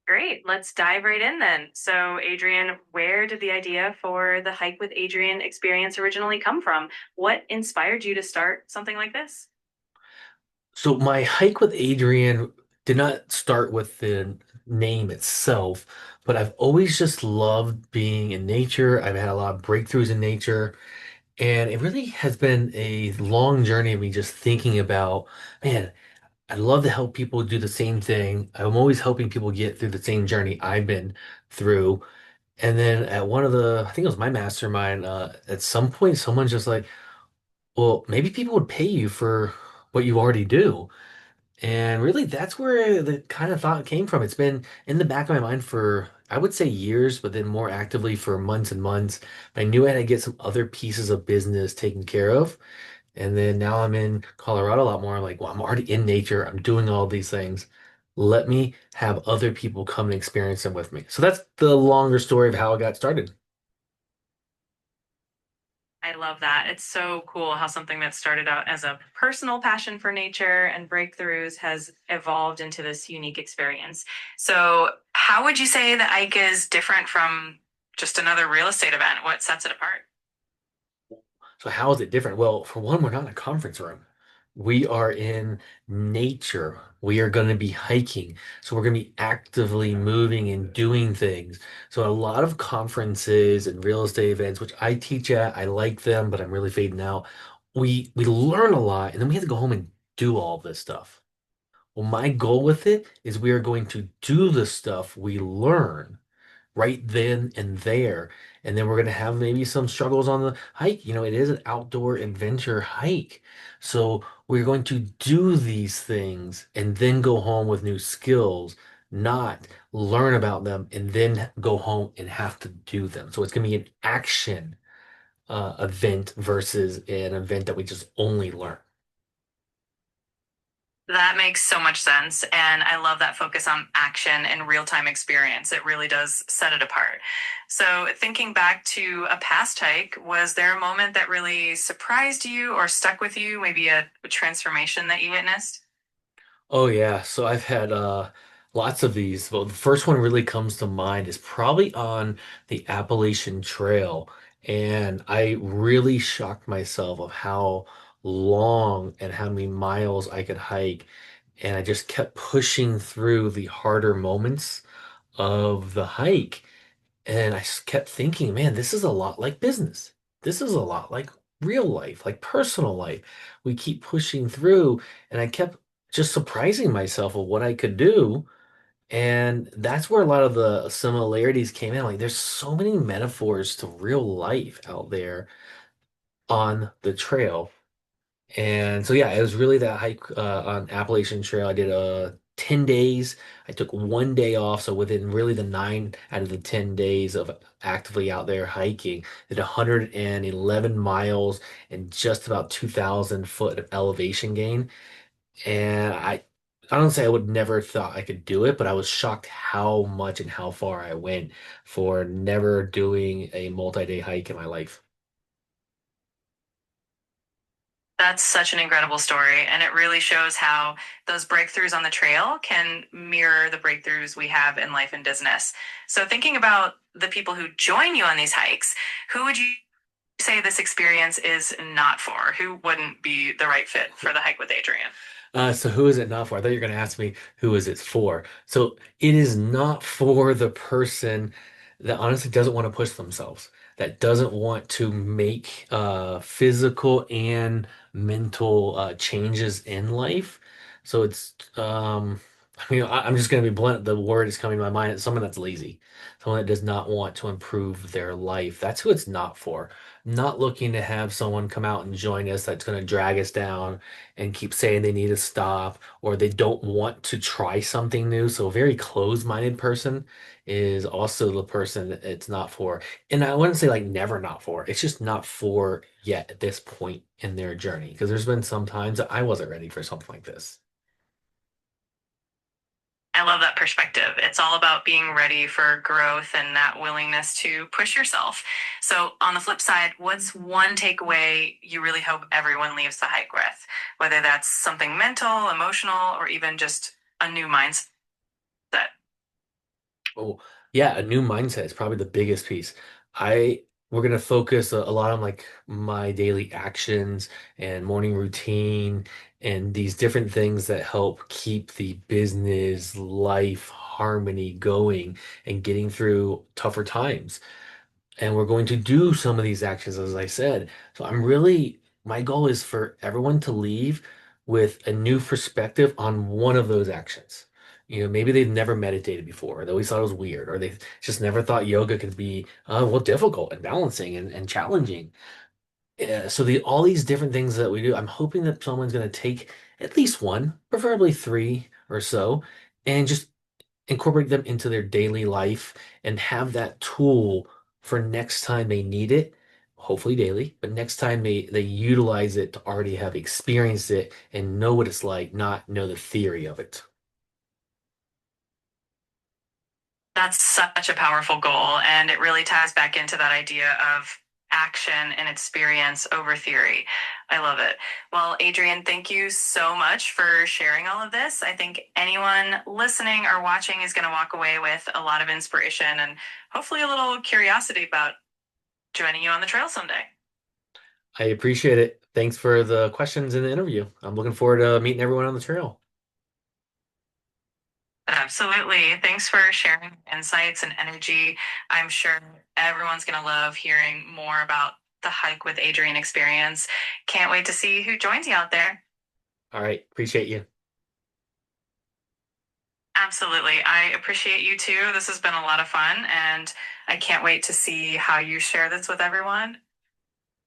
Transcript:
Great. Let's dive right in then. So, Adrian, where did the idea for the Hike with Adrian experience originally come from? What inspired you to start something like this? So my hike with Adrian did not start with the name itself, but I've always just loved being in nature. I've had a lot of breakthroughs in nature, and it really has been a long journey of me just thinking about, man, I'd love to help people do the same thing. I'm always helping people get through the same journey I've been through. And then at one of I think it was my mastermind, at some point, someone's just like, well, maybe people would pay you for what you already do. And really, that's where the kind of thought came from. It's been in the back of my mind for, I would say years, but then more actively for months and months. I knew I had to get some other pieces of business taken care of. And then now I'm in Colorado a lot more. I'm like, well, I'm already in nature. I'm doing all these things. Let me have other people come and experience them with me. So that's the longer story of how I got started. I love that. It's so cool how something that started out as a personal passion for nature and breakthroughs has evolved into this unique experience. So, how would you say the Ike is different from just another real estate event? What sets it apart? So how is it different? Well, for one, we're not in a conference room. We are in nature. We are going to be hiking. So we're going to be actively moving and doing things. So a lot of conferences and real estate events, which I teach at, I like them, but I'm really fading out. We learn a lot and then we have to go home and do all this stuff. Well, my goal with it is we are going to do the stuff we learn right then and there. And then we're going to have maybe some struggles on the hike. It is an outdoor adventure hike. So we're going to do these things and then go home with new skills, not learn about them and then go home and have to do them. So it's going to be an action event versus an event that we just only learn. That makes so much sense. And I love that focus on action and real time experience. It really does set it apart. So, thinking back to a past hike, was there a moment that really surprised you or stuck with you? Maybe a transformation that you witnessed? Oh yeah, so I've had lots of these. Well, the first one really comes to mind is probably on the Appalachian Trail, and I really shocked myself of how long and how many miles I could hike, and I just kept pushing through the harder moments of the hike, and I kept thinking, man, this is a lot like business. This is a lot like real life, like personal life. We keep pushing through, and I kept just surprising myself of what I could do. And that's where a lot of the similarities came in. Like, there's so many metaphors to real life out there on the trail. And so, yeah, it was really that hike on Appalachian Trail. I did 10 days. I took one day off. So within really the 9 out of the 10 days of actively out there hiking, did 111 miles and just about 2,000 foot of elevation gain. And I don't say I would never thought I could do it, but I was shocked how much and how far I went for never doing a multi-day hike in my life. That's such an incredible story. And it really shows how those breakthroughs on the trail can mirror the breakthroughs we have in life and business. So, thinking about the people who join you on these hikes, who would you say this experience is not for? Who wouldn't be the right fit for the hike with Adrian? So who is it not for? I thought you were going to ask me who is it for. So it is not for the person that honestly doesn't want to push themselves, that doesn't want to make physical and mental changes in life. So I'm just going to be blunt. The word is coming to my mind. It's someone that's lazy, someone that does not want to improve their life. That's who it's not for. Not looking to have someone come out and join us that's going to drag us down and keep saying they need to stop or they don't want to try something new. So a very closed-minded person is also the person that it's not for. And I wouldn't say like never not for. It's just not for yet at this point in their journey. Because there's been some times that I wasn't ready for something like this. I love that perspective. It's all about being ready for growth and that willingness to push yourself. So, on the flip side, what's one takeaway you really hope everyone leaves the hike with? Whether that's something mental, emotional, or even just a new mindset. Oh, yeah, a new mindset is probably the biggest piece. I We're gonna focus a lot on like my daily actions and morning routine and these different things that help keep the business life harmony going and getting through tougher times. And we're going to do some of these actions, as I said. So my goal is for everyone to leave with a new perspective on one of those actions. Maybe they've never meditated before. They always thought it was weird, or they just never thought yoga could be, well, difficult and balancing and challenging. All these different things that we do, I'm hoping that someone's going to take at least one, preferably three or so, and just incorporate them into their daily life and have that tool for next time they need it, hopefully daily, but next time they utilize it to already have experienced it and know what it's like, not know the theory of it. That's such a powerful goal. And it really ties back into that idea of action and experience over theory. I love it. Well, Adrian, thank you so much for sharing all of this. I think anyone listening or watching is going to walk away with a lot of inspiration and hopefully a little curiosity about joining you on the trail someday. I appreciate it. Thanks for the questions in the interview. I'm looking forward to meeting everyone on the trail. Absolutely. Thanks for sharing insights and energy. I'm sure everyone's going to love hearing more about the hike with Adrian Experience. Can't wait to see who joins you out there. All right, appreciate you. Absolutely. I appreciate you too. This has been a lot of fun, and I can't wait to see how you share this with everyone.